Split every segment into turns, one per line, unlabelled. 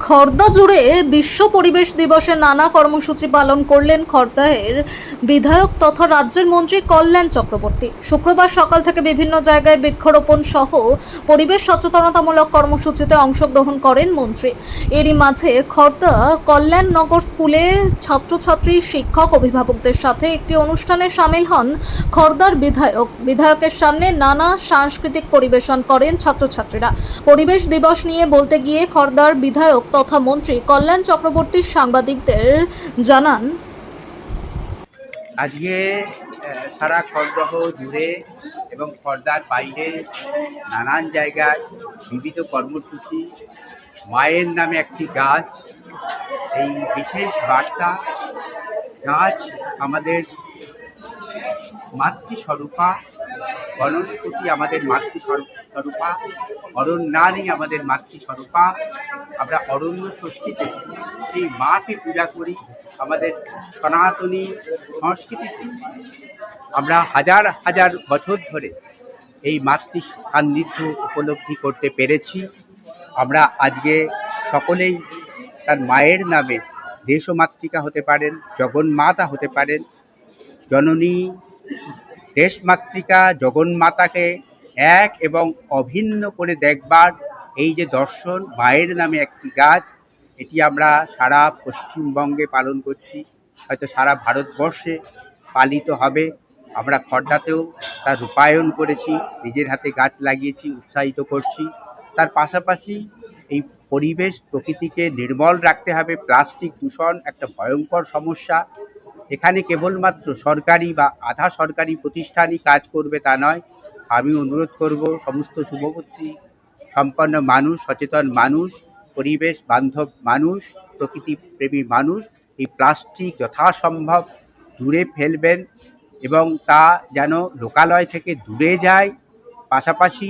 খর্দা জুড়ে বিশ্ব পরিবেশ দিবসে নানা কর্মসূচি পালন করলেন খর্দার বিধায়ক তথা রাজ্যের মন্ত্রী কল্যাণ চক্রবর্তী। শুক্রবার সকাল থেকে বিভিন্ন জায়গায় বৃক্ষরোপণ সহ পরিবেশ সচেতনতামূলক কর্মসূচিতে অংশগ্রহণ করেন মন্ত্রী। এরই মাঝে খর্দা কল্যাণনগর স্কুলে ছাত্রছাত্রী, শিক্ষক, অভিভাবকদের সাথে একটি অনুষ্ঠানে সামিল হন খর্দার বিধায়কের সামনে নানা সাংস্কৃতিক পরিবেশন করেন ছাত্রছাত্রীরা। পরিবেশ দিবস নিয়ে বলতে গিয়ে খর্দার বিধায়ক তথা মন্ত্রী কল্যাণ চক্রবর্তী সাংবাদিকদের জানান,
আজকে সারা খড়দহ জুড়ে এবং খড়দার বাইরে নানান জায়গায় বিবিধ কর্মসূচি, মায়ের নামে একটি গাছ, এই বিশেষ বার্তা। গাছ আমাদের মাতৃস্বরূপা, বনস্পতি আমাদের মাতৃস্বরূপা, অরণ্যানি আমাদের মাতৃস্বরূপা। আমরা অরণ্য ষষ্ঠীতে সেই মাকে পূজা করি। আমাদের সনাতনী সংস্কৃতিতে আমরা হাজার হাজার বছর ধরে এই মাতৃ সান্নিধ্য উপলব্ধি করতে পেরেছি। আমরা আজকে সকলেই তার মায়ের নামে দেশমাতৃকা হতে পারেন, জগন্মাতা হতে পারেন। জননী দেশমাতৃকা জগন্মাতাকে এক এবং অভিন্ন করে দেখবার এই যে দর্শন, মায়ের নামে একটি গাছ, এটি আমরা সারা পশ্চিমবঙ্গে পালন করছি, হয়তো সারা ভারতবর্ষে পালিত হবে। আমরা খড়দাতেও তার রূপায়ণ করেছি, নিজের হাতে গাছ লাগিয়েছি, উৎসাহিত করছি। তার পাশাপাশি এই পরিবেশ প্রকৃতিকে নির্মল রাখতে হবে। প্লাস্টিক দূষণ একটা ভয়ঙ্কর সমস্যা। এখানে কেবলমাত্র সরকারি বা আধা সরকারি প্রতিষ্ঠানই কাজ করবে তা নয়। আমি অনুরোধ করব সমস্ত শুভবুদ্ধি সম্পন্ন মানুষ, সচেতন মানুষ, পরিবেশ বান্ধব মানুষ, প্রকৃতিপ্রেমী মানুষ এই প্লাস্টিক যথাসম্ভব দূরে ফেলবেন এবং তা যেন লোকালয় থেকে দূরে যায়। পাশাপাশি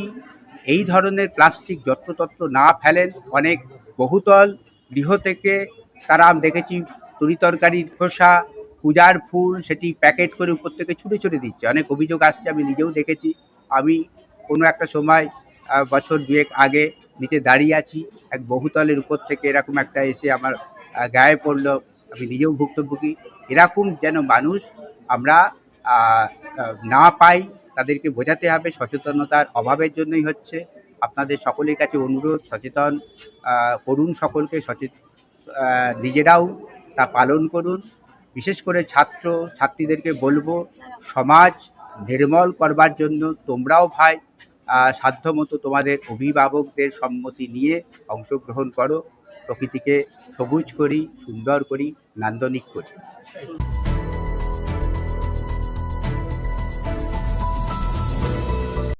এই ধরনের প্লাস্টিক যত্রতত্র না ফেলেন। অনেক বহুতল গৃহ থেকে তারা দেখেছি তরিতরকারির খোসা, পূজার ফুল সেটি প্যাকেট করে উপর থেকে ছুঁড়ে ছুঁড়ে দিচ্ছে। অনেক অভিযোগ আসছে, আমি নিজেও দেখেছি। আমি কোনো একটা সময় বছর দুয়েক আগে নিচে দাঁড়িয়ে আছি, এক বহুতলের উপর থেকে এরকম একটা এসে আমার গায়ে পড়লো। আমি নিজেও ভুক্তভোগী। এরকম যেন মানুষ আমরা না পাই, তাদেরকে বোঝাতে হবে সচেতনতার অভাবের জন্যই হচ্ছে। আপনাদের সকলের কাছে অনুরোধ, সচেতন করুন সকলকে, নিজেরাও তা পালন করুন। বিশেষ করে ছাত্রীদেরকে বলবো, সমাজ নির্মল করবার জন্য তোমরাও ভাই সাধ্যমতো তোমাদের অভিভাবকদের সম্মতি নিয়ে অংশগ্রহণ করো। প্রকৃতিকে সবুজ করি, সুন্দর করি, নান্দনিক করি।